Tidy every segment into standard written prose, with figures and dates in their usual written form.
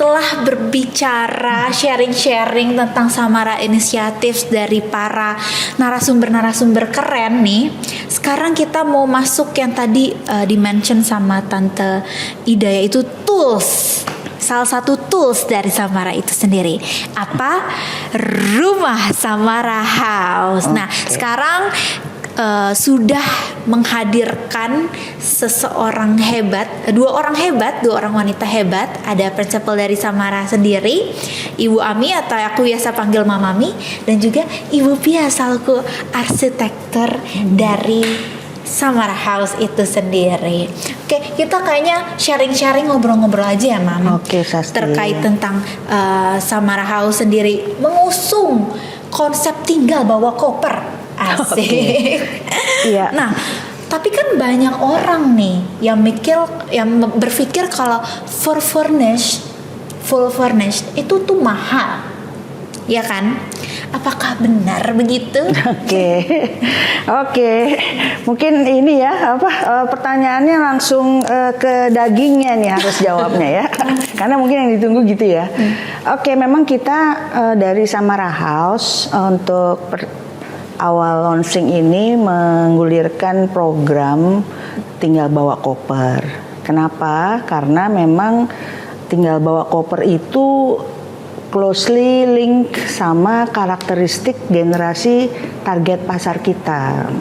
setelah berbicara sharing-sharing tentang Samara Inisiatif dari para narasumber-narasumber keren nih, sekarang kita mau masuk yang tadi di-mention sama Tante Ida, yaitu tools. Salah satu tools dari Samara itu sendiri apa? Rumah Samara House. Nah, sekarang sudah menghadirkan seseorang hebat, dua orang wanita hebat. Ada principal dari Samara sendiri, Ibu Ami atau aku biasa panggil Mamami, dan juga Ibu Pia selaku arsitektur dari Samara House itu sendiri. Oke, kita kayaknya sharing-sharing, ngobrol-ngobrol aja ya, Mam. Oke, Sasti. Terkait tentang Samara House sendiri mengusung konsep tinggal bawa koper. Asik. Iya. Nah, tapi kan banyak orang nih yang berpikir kalau full furnished itu tuh mahal. Ya kan? Apakah benar begitu? Oke. Mungkin ini ya pertanyaannya langsung ke dagingnya nih harus jawabnya ya. Karena mungkin yang ditunggu gitu ya. Oke, memang kita dari Samara House untuk awal launching ini menggulirkan program tinggal bawa koper. Kenapa? Karena memang tinggal bawa koper itu closely link sama karakteristik generasi target pasar kita.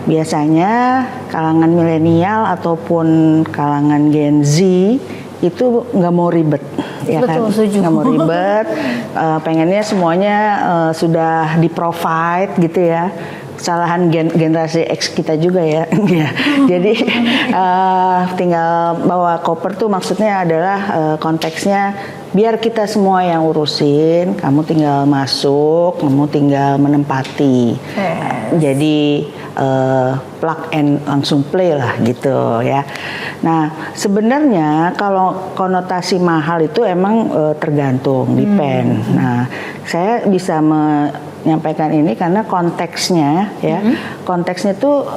Biasanya kalangan milenial ataupun kalangan Gen Z itu nggak mau ribet, ya. Betul, kan? Nggak mau ribet, pengennya semuanya sudah di provide gitu ya. Kesalahan generasi X kita juga ya. Jadi tinggal bawa koper tuh maksudnya adalah konteksnya biar kita semua yang urusin, kamu tinggal masuk, kamu tinggal menempati. Jadi plug and langsung play lah gitu ya. Nah, sebenarnya kalau konotasi mahal itu emang tergantung, depend. Nah, saya bisa menyampaikan ini karena konteksnya ya. Konteksnya itu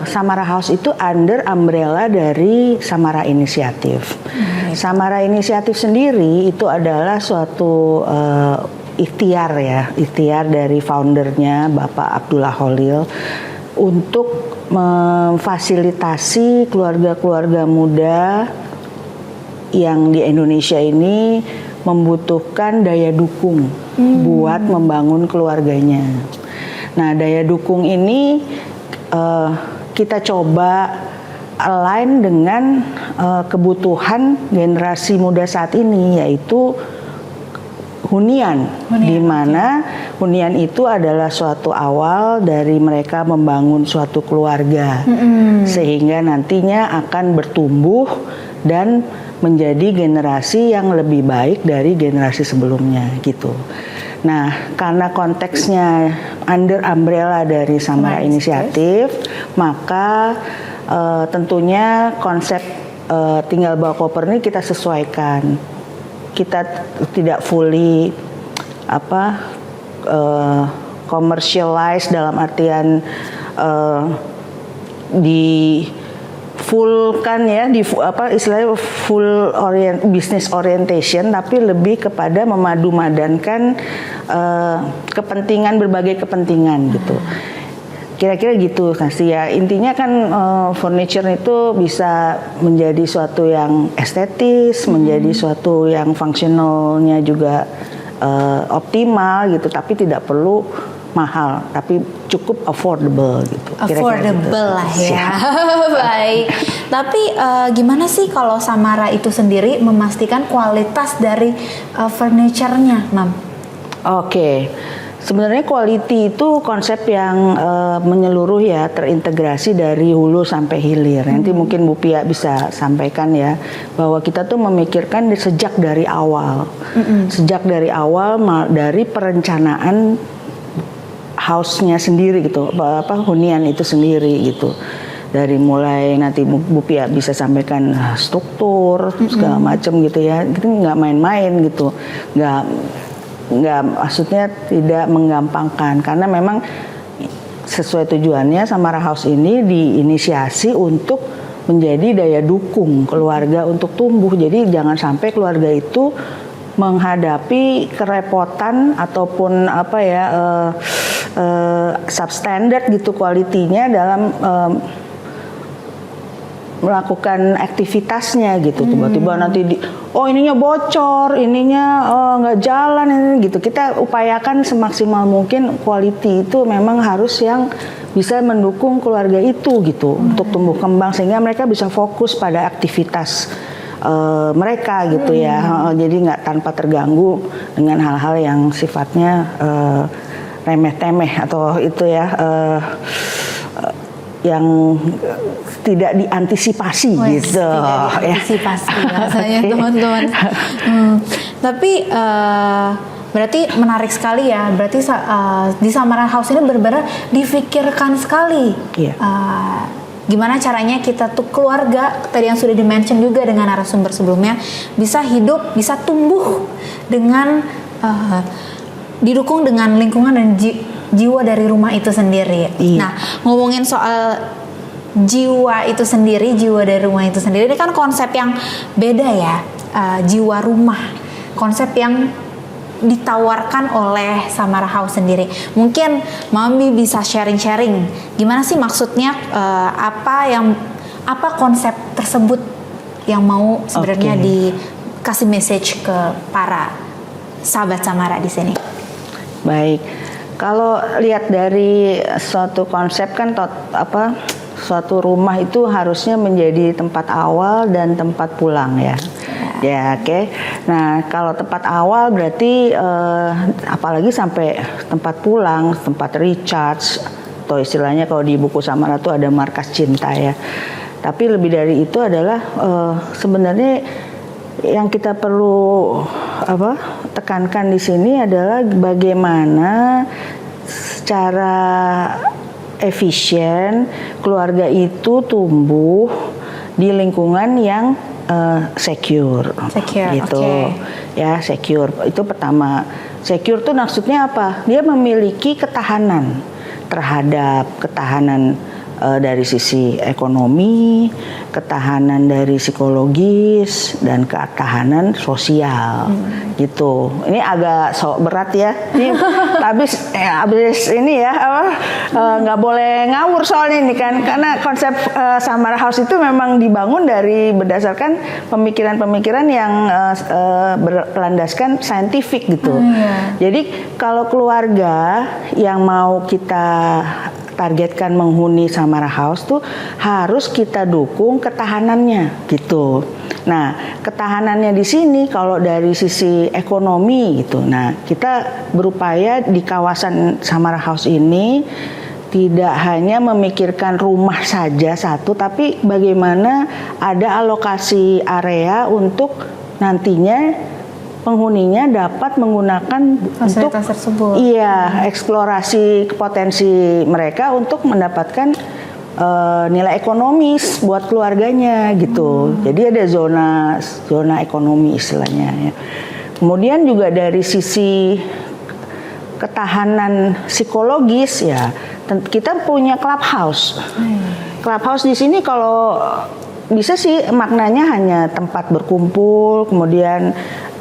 Samara House itu under umbrella dari Samara Inisiatif. Samara Inisiatif sendiri itu adalah suatu ikhtiar dari foundernya Bapak Abdullah Holil untuk memfasilitasi keluarga-keluarga muda yang di Indonesia ini membutuhkan daya dukung buat membangun keluarganya. Nah, daya dukung ini kita coba align dengan kebutuhan generasi muda saat ini, yaitu hunian. Di mana hunian itu adalah suatu awal dari mereka membangun suatu keluarga, sehingga nantinya akan bertumbuh dan menjadi generasi yang lebih baik dari generasi sebelumnya gitu. Nah, karena konteksnya under umbrella dari Samara Inisiatif, maka tentunya konsep tinggal bawa koper ini kita sesuaikan. Kita tidak fully commercialize dalam artian di full kan ya, istilahnya full business orientation, tapi lebih kepada memadu-madankan berbagai kepentingan gitu. Kira-kira gitu kasih ya. Intinya kan furniture itu bisa menjadi suatu yang estetis, menjadi suatu yang fungsionalnya juga optimal gitu, tapi tidak perlu mahal, tapi cukup affordable gitu. Affordable lah ya. Baik. Tapi gimana sih kalau Samara itu sendiri memastikan kualitas dari furniture-nya, Mam? Oke. Sebenarnya quality itu konsep yang menyeluruh ya, terintegrasi dari hulu sampai hilir. Nanti mungkin Bu Pia bisa sampaikan ya, bahwa kita tuh memikirkan sejak dari awal. Sejak dari awal, dari perencanaan house-nya sendiri gitu, hunian itu sendiri gitu. Dari mulai nanti Bu Pia bisa sampaikan struktur segala macam gitu ya. Itu nggak main-main gitu, nggak maksudnya tidak menggampangkan, karena memang sesuai tujuannya Samara House ini diinisiasi untuk menjadi daya dukung keluarga untuk tumbuh. Jadi jangan sampai keluarga itu menghadapi kerepotan ataupun substandard gitu kualitinya dalam melakukan aktivitasnya gitu. Tiba-tiba nanti ininya bocor, ininya nggak jalan ini gitu. Kita upayakan semaksimal mungkin quality itu memang harus yang bisa mendukung keluarga itu gitu untuk tumbuh kembang sehingga mereka bisa fokus pada aktivitas mereka gitu ya. Jadi nggak tanpa terganggu dengan hal-hal yang sifatnya remeh-temeh atau itu ya yang tidak diantisipasi gitu. Tidak diantisipasi rasanya teman-teman. Tapi berarti menarik sekali ya. Berarti di Samara House ini benar-benar difikirkan sekali. Iya. Gimana caranya kita tuh keluarga tadi yang sudah di-mention juga dengan narasumber sebelumnya bisa hidup, bisa tumbuh dengan didukung dengan lingkungan dan jiwa dari rumah itu sendiri. Iya. Nah, ngomongin soal jiwa itu sendiri, jiwa dari rumah itu sendiri, ini kan konsep yang beda ya, jiwa rumah, konsep yang ditawarkan oleh Samara House sendiri. Mungkin Mami bisa sharing-sharing, gimana sih maksudnya, apa konsep tersebut yang mau sebenarnya dikasih message ke para sahabat Samara di sini. Baik, kalau lihat dari suatu konsep kan suatu rumah itu harusnya menjadi tempat awal dan tempat pulang ya. Ya, oke. Nah, kalau tempat awal berarti apalagi sampai tempat pulang, tempat recharge atau istilahnya kalau di buku Samara itu ada markas cinta ya. Tapi lebih dari itu adalah sebenarnya yang kita perlu tekankan di sini adalah bagaimana secara efisien keluarga itu tumbuh di lingkungan yang secure gitu. Ya, secure itu pertama. Secure tuh maksudnya apa? Dia memiliki ketahanan dari sisi ekonomi, ketahanan dari psikologis, dan ketahanan sosial gitu. Ini agak berat ya. Ini abis ini ya nggak boleh ngawur soalnya ini kan, karena konsep Samara House itu memang dibangun berdasarkan pemikiran-pemikiran yang berlandaskan saintifik gitu. Jadi kalau keluarga yang mau kita targetkan menghuni Samara House tuh harus kita dukung ketahanannya gitu. Nah, ketahanannya di sini kalau dari sisi ekonomi gitu. Nah, kita berupaya di kawasan Samara House ini tidak hanya memikirkan rumah saja satu, tapi bagaimana ada alokasi area untuk nantinya penghuninya dapat menggunakan fasilitas tersebut. Iya, eksplorasi potensi mereka untuk mendapatkan nilai ekonomis buat keluarganya gitu. Jadi ada zona ekonomi istilahnya ya. Kemudian juga dari sisi ketahanan psikologis ya, kita punya clubhouse. Clubhouse di sini kalau bisa sih maknanya hanya tempat berkumpul, kemudian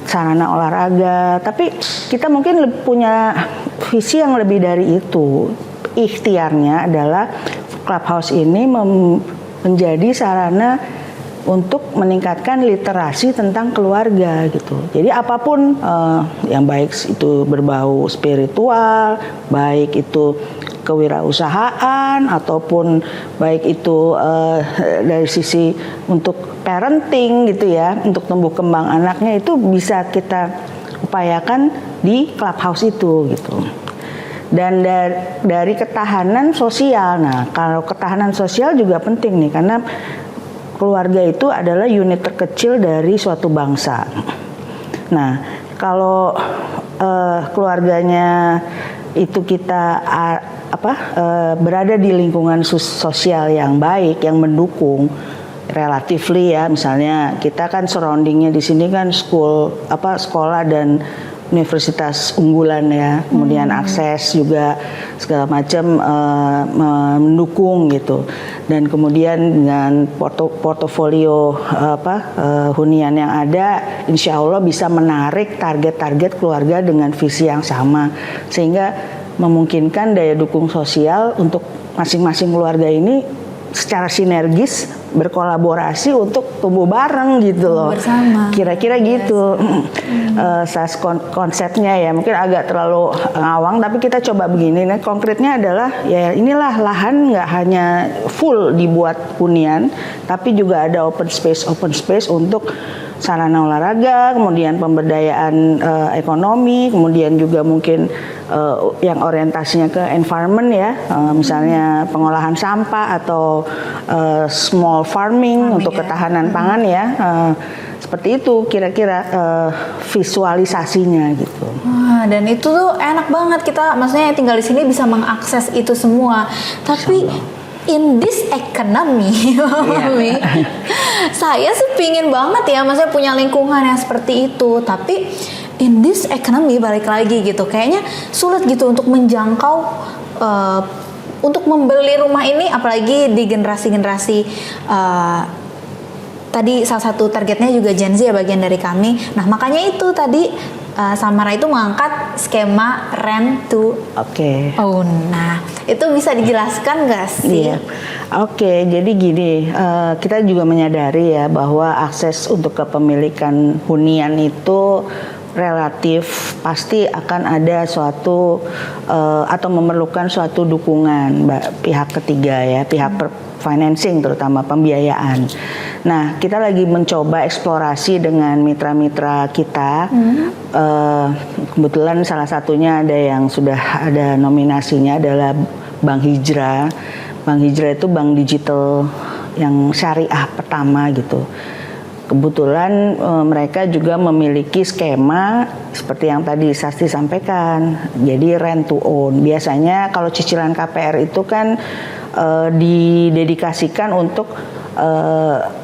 sarana olahraga, tapi kita mungkin punya visi yang lebih dari itu. Ikhtiarnya adalah clubhouse ini menjadi sarana untuk meningkatkan literasi tentang keluarga gitu. Jadi apapun yang baik itu berbau spiritual, baik itu kewirausahaan ataupun baik itu dari sisi untuk parenting gitu ya, untuk tumbuh kembang anaknya itu bisa kita upayakan di clubhouse itu gitu. Dan dari ketahanan sosial. Nah, kalau ketahanan sosial juga penting nih, karena keluarga itu adalah unit terkecil dari suatu bangsa. Nah, kalau keluarganya itu kita berada di lingkungan sosial yang baik, yang mendukung, relatively ya, misalnya kita kan surroundingnya di sini kan sekolah dan universitas unggulan ya, kemudian akses juga segala macam mendukung gitu, dan kemudian dengan portofolio hunian yang ada, insya Allah bisa menarik target-target keluarga dengan visi yang sama, sehingga memungkinkan daya dukung sosial untuk masing-masing keluarga ini secara sinergis berkolaborasi untuk tumbuh bareng gitu loh. Bersama. Kira-kira gitu. Konsepnya ya mungkin agak terlalu ngawang, tapi kita coba begini. Nah, konkretnya adalah ya inilah lahan nggak hanya full dibuat hunian, tapi juga ada open space untuk sarana olahraga, kemudian pemberdayaan ekonomi, kemudian juga mungkin yang orientasinya ke environment ya, misalnya pengolahan sampah atau small farming untuk ketahanan pangan ya, seperti itu kira-kira visualisasinya gitu. Wah, dan itu tuh enak banget, kita maksudnya tinggal di sini bisa mengakses itu semua. Tapi in this economy, Mami, saya sih pingin banget ya, maksudnya punya lingkungan yang seperti itu. Tapi in this economy, balik lagi gitu, kayaknya sulit gitu untuk menjangkau, untuk membeli rumah ini, apalagi di generasi-generasi tadi salah satu targetnya juga Gen Z ya, bagian dari kami. Nah makanya itu tadi Samara itu mengangkat skema rent to own. Nah itu bisa dijelaskan nggak sih? Iya. Oke, jadi gini, kita juga menyadari ya bahwa akses untuk kepemilikan hunian itu relatif pasti akan ada suatu atau memerlukan suatu dukungan pihak ketiga ya, pihak financing terutama pembiayaan. Nah, kita lagi mencoba eksplorasi dengan mitra-mitra kita. Kebetulan salah satunya ada yang sudah ada nominasinya adalah Bank Hijrah. Bank Hijrah itu bank digital yang syariah pertama gitu. Kebetulan mereka juga memiliki skema seperti yang tadi Sasti sampaikan. Jadi rent to own. Biasanya kalau cicilan KPR itu kan didedikasikan untuk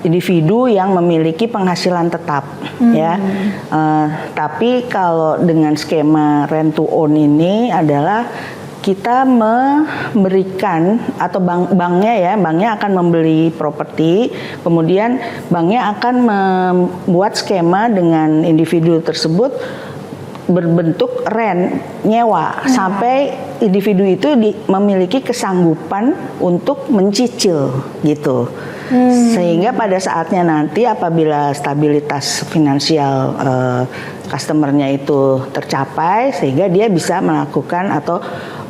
individu yang memiliki penghasilan tetap ya. Tapi kalau dengan skema rent to own ini adalah kita memberikan atau banknya akan membeli properti, kemudian banknya akan membuat skema dengan individu tersebut berbentuk rent, nyewa, sampai individu itu memiliki kesanggupan untuk mencicil gitu. Sehingga pada saatnya nanti apabila stabilitas finansial customernya itu tercapai, sehingga dia bisa melakukan atau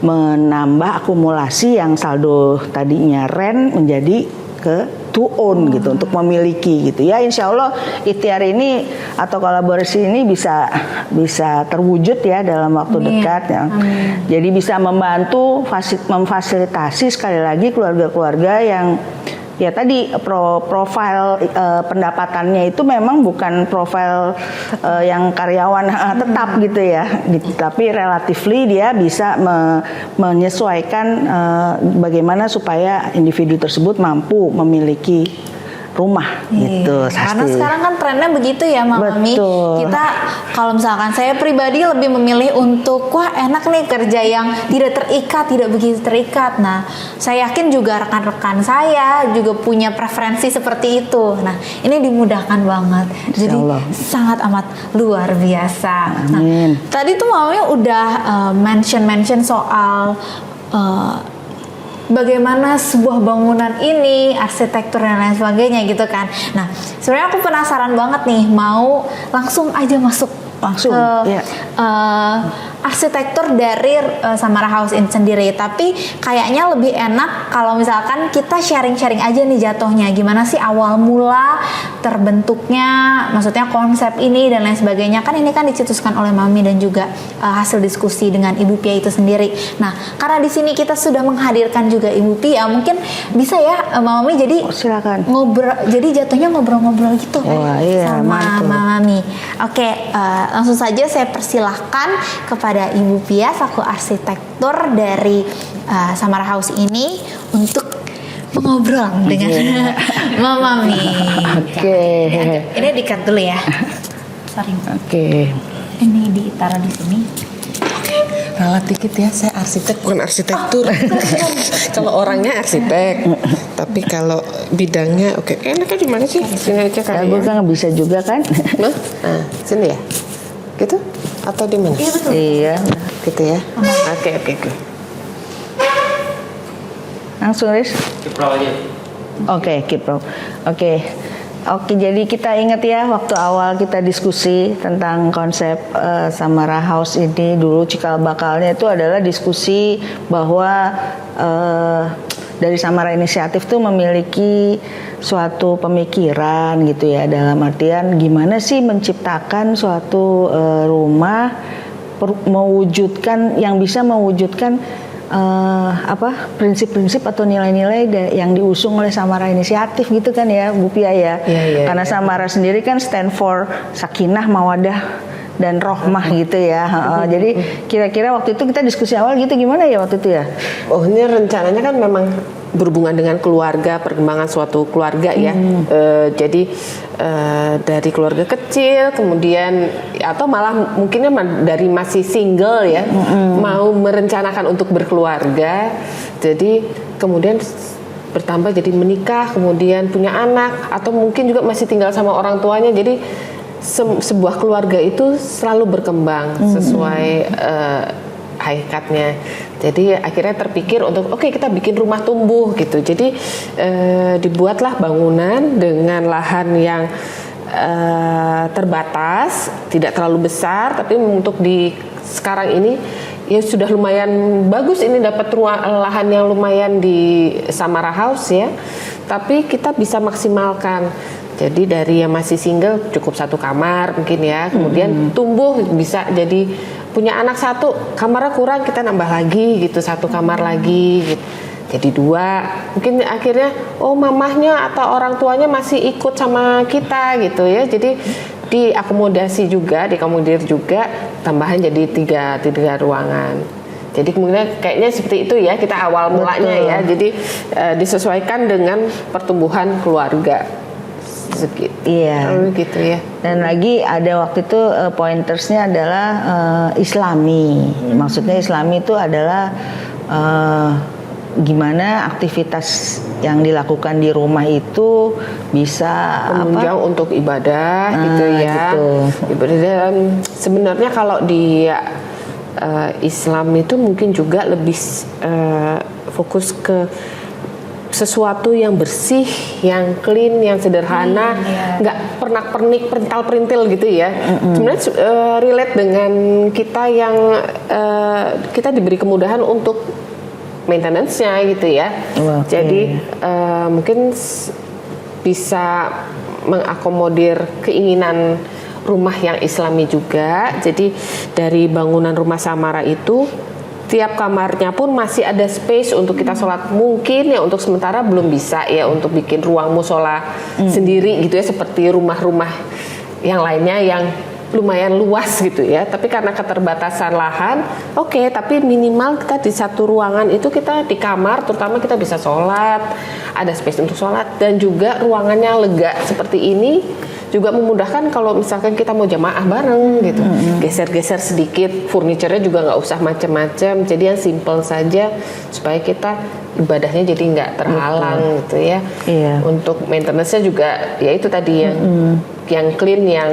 menambah akumulasi yang saldo tadinya rent menjadi ke to own gitu, untuk memiliki gitu ya. Insya Allah ikhtiar ini atau kolaborasi ini bisa terwujud ya dalam waktu dekat ya. Jadi bisa membantu memfasilitasi sekali lagi keluarga-keluarga yang ya tadi profil pendapatannya itu memang bukan profil yang karyawan tetap gitu ya, tapi relatively dia bisa menyesuaikan bagaimana supaya individu tersebut mampu memiliki rumah gitu. Karena sekarang kan trennya begitu ya Mami. Kita kalau misalkan saya pribadi lebih memilih untuk wah enak nih kerja yang tidak terikat, tidak begitu terikat. Nah saya yakin juga rekan-rekan saya juga punya preferensi seperti itu. Nah ini dimudahkan banget. Jadi sangat amat luar biasa. Nah tadi tuh Mami udah mention soal bagaimana sebuah bangunan ini, arsitektur dan lain sebagainya gitu kan. Nah, sebenarnya aku penasaran banget nih, mau langsung aja masuk ke arsitektur dari Samara House ini sendiri. Tapi kayaknya lebih enak kalau misalkan kita sharing-sharing aja nih jatuhnya. Gimana sih awal mula terbentuknya, maksudnya konsep ini dan lain sebagainya. Kan ini kan dicetuskan oleh Mami dan juga hasil diskusi dengan Ibu Pia itu sendiri. Nah, karena di sini kita sudah menghadirkan juga Ibu Pia, mungkin bisa ya Mami jadi silakan ngobrol. Jadi jatuhnya ngobrol-ngobrol gitu sama Mami. Oke, langsung saja saya persilahkan kepada Ibu Pia selaku arsitektur dari Samara House ini untuk mengobrol dengan Mami. Oke. Ini di-cut dulu ya. Sorry. Oke. Ini ditaruh di sini. Ralat dikit ya, saya arsitek bukan arsitektur. Kalau orangnya arsitek, tapi kalau bidangnya oke. Enaknya di mana sih? Sini aja Ya, kali gue ya. kan bisa juga kan. Nah, sini ya. Gitu? Atau di mana? Iya betul. Iya. Gitu ya. Oke. Langsung Riz. Kipro aja. Oke, Kipro. Oke, jadi kita ingat ya waktu awal kita diskusi tentang konsep Samara House ini dulu cikal bakalnya itu adalah diskusi bahwa dari Samara Inisiatif tuh memiliki suatu pemikiran gitu ya, dalam artian gimana sih menciptakan suatu rumah mewujudkan yang bisa mewujudkan prinsip-prinsip atau nilai-nilai yang diusung oleh Samara Inisiatif gitu kan ya Bu Pia ya. Iya, Karena Samara sendiri kan stand for sakinah, mawadah dan rohmah gitu ya. Jadi kira-kira waktu itu kita diskusi awal gitu gimana ya waktu itu ya? Oh, ini rencananya kan memang berhubungan dengan keluarga, perkembangan suatu keluarga ya. Jadi dari keluarga kecil, kemudian atau malah mungkinnya dari masih single ya, mau merencanakan untuk berkeluarga. Jadi kemudian bertambah jadi menikah, kemudian punya anak, atau mungkin juga masih tinggal sama orang tuanya. Jadi sebuah keluarga itu selalu berkembang sesuai hakikatnya. Jadi akhirnya terpikir untuk oke, kita bikin rumah tumbuh gitu. Jadi dibuatlah bangunan dengan lahan yang terbatas, tidak terlalu besar, tapi untuk di sekarang ini ya sudah lumayan bagus, ini dapat lahan yang lumayan di Samara House ya. Tapi kita bisa maksimalkan. Jadi dari yang masih single cukup 1 kamar mungkin ya, kemudian tumbuh bisa jadi punya anak 1, kamarnya kurang kita nambah lagi gitu, 1 kamar lagi gitu. Jadi 2, mungkin akhirnya mamahnya atau orang tuanya masih ikut sama kita gitu ya. Jadi diakomodir juga, tambahan jadi 3 ruangan. Jadi kemudian kayaknya seperti itu ya kita awal mulanya ya. Jadi disesuaikan dengan pertumbuhan keluarga. Segitu. Iya. Gitu ya. Dan lagi ada waktu itu pointersnya adalah Islami. Maksudnya Islami itu adalah gimana aktivitas yang dilakukan di rumah itu bisa menunjang untuk ibadah gitu ya. Gitu. Ibadah, dan sebenarnya kalau di Islam itu mungkin juga lebih fokus ke sesuatu yang bersih, yang clean, yang sederhana, nggak pernak-pernik, perintil gitu ya. Sebenarnya relate dengan kita yang kita diberi kemudahan untuk maintenance-nya gitu ya. Okay. Jadi mungkin bisa mengakomodir keinginan rumah yang Islami juga. Jadi dari bangunan rumah Samara itu tiap kamarnya pun masih ada space untuk kita sholat. Mungkin ya untuk sementara belum bisa ya untuk bikin ruang musola sendiri gitu ya, seperti rumah-rumah yang lainnya yang lumayan luas gitu ya. Tapi karena keterbatasan lahan, tapi minimal kita di 1 ruangan itu kita di kamar terutama kita bisa sholat, ada space untuk sholat, dan juga ruangannya lega seperti ini juga memudahkan kalau misalkan kita mau jamaah bareng gitu. Geser-geser sedikit, furniture-nya juga nggak usah macam-macam. Jadi yang simple saja supaya kita ibadahnya jadi nggak terhalang gitu ya. Iya. Untuk maintenance-nya juga ya itu tadi yang clean, yang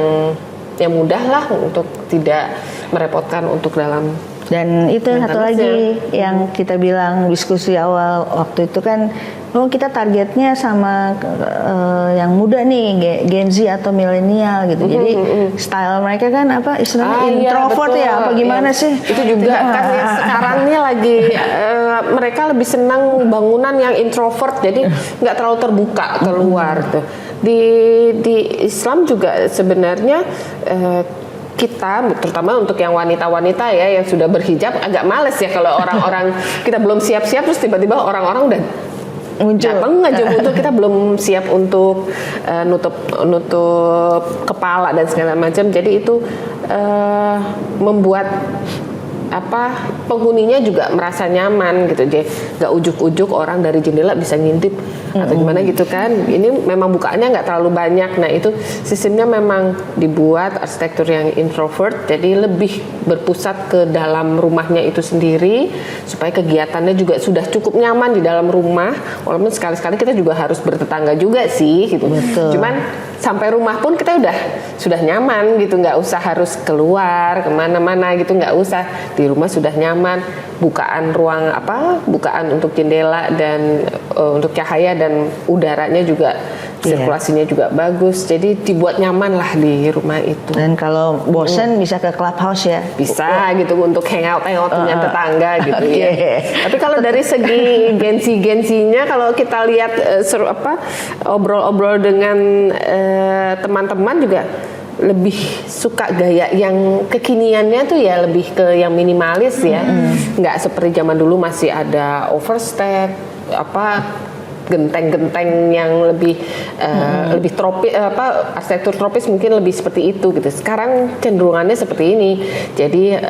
mudah lah untuk tidak merepotkan untuk dalam. Dan itu satu lagi yang kita bilang diskusi awal waktu itu kan, kita targetnya sama yang muda nih, Gen Z atau milenial gitu. Jadi style mereka kan istilahnya introvert betul. ya, apa gimana sih? Itu juga kan yang sekarang ini lagi mereka lebih senang bangunan yang introvert, jadi nggak terlalu terbuka keluar tuh. Di Islam juga sebenarnya kita, terutama untuk yang wanita-wanita ya yang sudah berhijab, agak males ya kalau orang-orang kita belum siap-siap terus tiba-tiba orang-orang udah datang aja untuk kita belum siap untuk nutup kepala dan segala macam. Jadi itu membuat penghuninya juga merasa nyaman gitu, jadi nggak ujuk-ujuk orang dari jendela bisa ngintip atau gimana gitu kan. Ini memang bukaannya nggak terlalu banyak. Nah itu sistemnya memang dibuat arsitektur yang introvert, jadi lebih berpusat ke dalam rumahnya itu sendiri supaya kegiatannya juga sudah cukup nyaman di dalam rumah. Walaupun sekali-sekali kita juga harus bertetangga juga sih gitu. Betul. Cuman sampai rumah pun kita sudah nyaman gitu, nggak usah harus keluar kemana-mana gitu, nggak usah, di rumah sudah nyaman. Bukaan ruang bukaan untuk jendela dan untuk cahaya dan udaranya juga sirkulasinya juga bagus, jadi dibuat nyaman lah di rumah itu. Dan kalau bosen bisa ke clubhouse ya, bisa gitu untuk hangout dengan tetangga gitu ya. Tapi kalau dari segi gengsinya, kalau kita lihat obrol-obrol dengan teman-teman juga lebih suka gaya yang kekiniannya tuh ya, lebih ke yang minimalis ya, nggak seperti zaman dulu masih ada overstep genteng-genteng yang lebih tropis, arsitektur tropis mungkin lebih seperti itu gitu. Sekarang cenderungannya seperti ini, jadi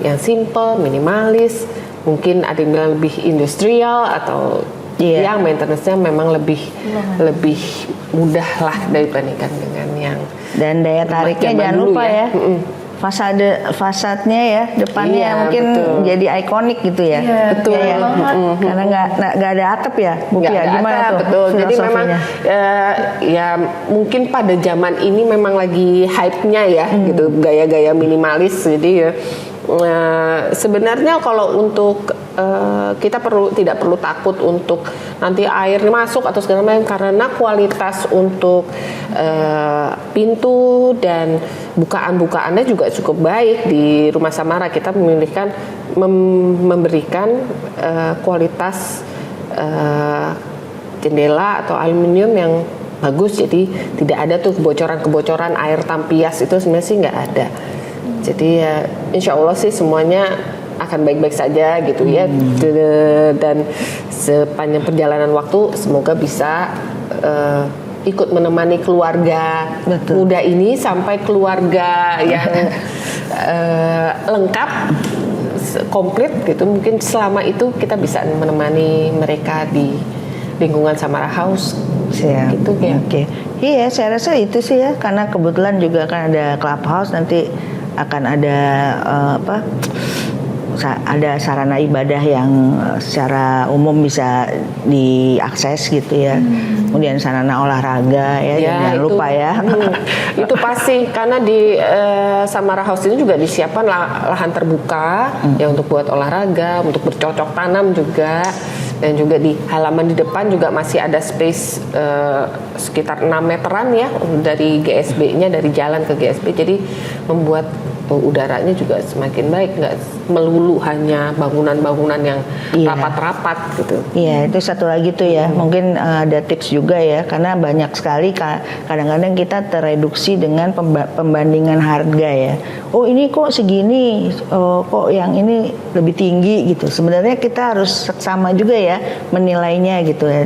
yang simple, minimalis, mungkin ada yang bilang lebih industrial atau yang maintenance-nya memang lebih mudah lah dibandingkan dengan yang. Dan daya tariknya jangan lupa ya. Fasadnya ya, depannya mungkin betul. Jadi ikonik gitu ya. Iya, betul. Ya. Karena nggak ada atap ya, nggak ada gimana atap, tuh? betul. Jadi memang ya mungkin pada zaman ini memang lagi hype-nya ya, gitu, gaya-gaya minimalis. Jadi ya sebenarnya kalau untuk kita tidak perlu takut untuk nanti air masuk atau segala macam, karena kualitas untuk pintu dan bukaan-bukaannya juga cukup baik di Rumah Samara. Kita memberikan kualitas jendela atau aluminium yang bagus, jadi tidak ada tuh kebocoran air tampias itu sebenarnya sih nggak ada. Jadi ya insya Allah sih semuanya akan baik-baik saja gitu ya. Dan sepanjang perjalanan waktu semoga bisa ikut menemani keluarga muda ini sampai keluarga yang lengkap, komplit gitu. Mungkin selama itu kita bisa menemani mereka di lingkungan Samara House. Siap. Gitu ya. Oke. Iya, saya rasa itu sih ya, karena kebetulan juga kan ada clubhouse, nanti akan ada ada sarana ibadah yang secara umum bisa diakses gitu ya. Kemudian sarana olahraga ya, jangan lupa ya. Itu pasti, karena di Samara House ini juga disiapkan lahan terbuka ya untuk buat olahraga, untuk bercocok tanam juga. Dan juga di halaman di depan juga masih ada space sekitar 6 meteran ya dari GSB-nya, dari jalan ke GSB. Jadi membuat udaranya juga semakin baik, nggak melulu hanya bangunan-bangunan yang rapat-rapat gitu. Iya, itu satu lagi tuh ya, mungkin ada tips juga ya, karena banyak sekali kadang-kadang kita tereduksi dengan pembandingan harga ya. Oh ini kok segini, kok yang ini lebih tinggi gitu. Sebenarnya kita harus sama juga ya menilainya gitu ya.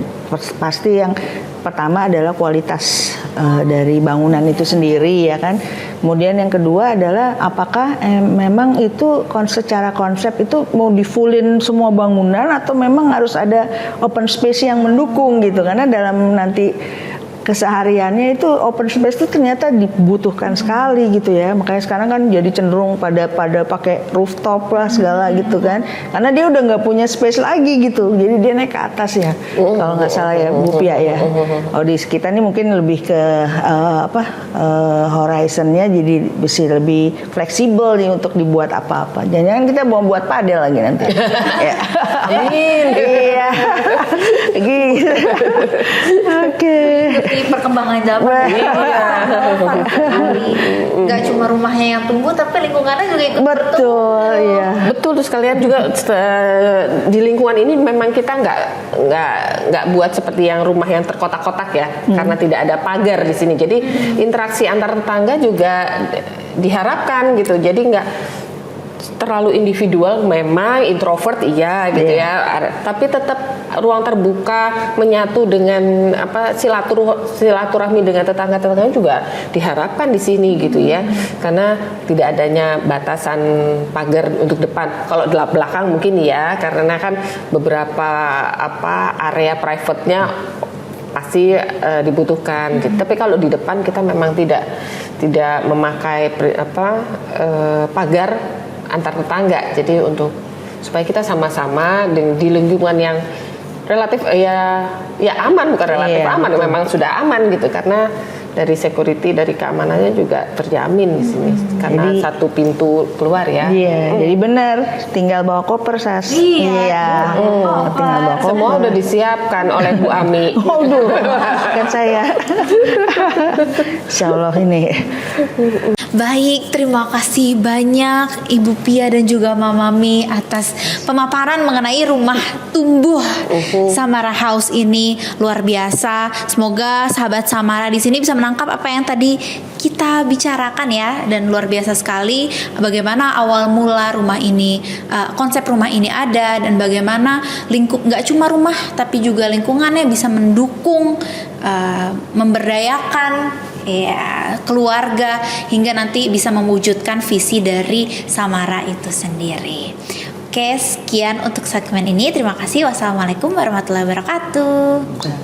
Pasti yang pertama adalah kualitas dari bangunan itu sendiri ya kan. Kemudian yang kedua adalah apakah memang itu secara konsep itu mau di-fullin semua bangunan atau memang harus ada open space yang mendukung gitu, karena dalam nanti kesehariannya itu open space itu ternyata dibutuhkan sekali gitu ya. Makanya sekarang kan jadi cenderung pada pakai rooftop lah segala gitu kan, karena dia udah nggak punya space lagi gitu, jadi dia naik ke atas ya kalau nggak salah ya Bu Pia ya. Oh di kita ini mungkin lebih ke horizonnya jadi bisa lebih fleksibel nih untuk dibuat apa-apa. Jangan kita mau buat padel lagi nanti. Ya. Iya. Gitu. Oke. Perkembangan zaman nggak cuma rumahnya yang tumbuh tapi lingkungannya juga ikut betul ya. Betul, terus kalian juga di lingkungan ini memang kita nggak buat seperti yang rumah yang terkotak-kotak ya, karena tidak ada pagar di sini, jadi interaksi antar tetangga juga diharapkan gitu. Jadi nggak terlalu individual, memang introvert iya gitu ya, tapi tetap ruang terbuka menyatu dengan silaturahmi dengan tetangga-tetangga juga diharapkan di sini gitu ya, karena tidak adanya batasan pagar untuk depan. Kalau di belakang mungkin ya, karena kan beberapa area private-nya pasti dibutuhkan gitu. Tapi kalau di depan kita memang tidak memakai pagar antar tetangga. Jadi untuk supaya kita sama-sama di lingkungan yang relatif ya aman, bukan relatif aman, memang sudah aman gitu, karena dari security, dari keamanannya juga terjamin di sini karena jadi, satu pintu keluar ya. Iya, jadi benar, tinggal bawa koper Sas. Tinggal bawa koper. Semua udah disiapkan oleh Bu Ami. Kan saya. Insya Allah ini. Baik, terima kasih banyak Ibu Pia dan juga Mama Mi atas pemaparan mengenai rumah tumbuh Samara House ini. Luar biasa. Semoga sahabat Samara di sini bisa menangkap apa yang tadi kita bicarakan ya, dan luar biasa sekali bagaimana awal mula rumah ini, konsep rumah ini ada, dan bagaimana nggak cuma rumah tapi juga lingkungannya bisa mendukung, memberdayakan ya keluarga hingga nanti bisa mewujudkan visi dari Samara itu sendiri. Oke, sekian untuk segmen ini. Terima kasih. Wassalamualaikum warahmatullahi wabarakatuh.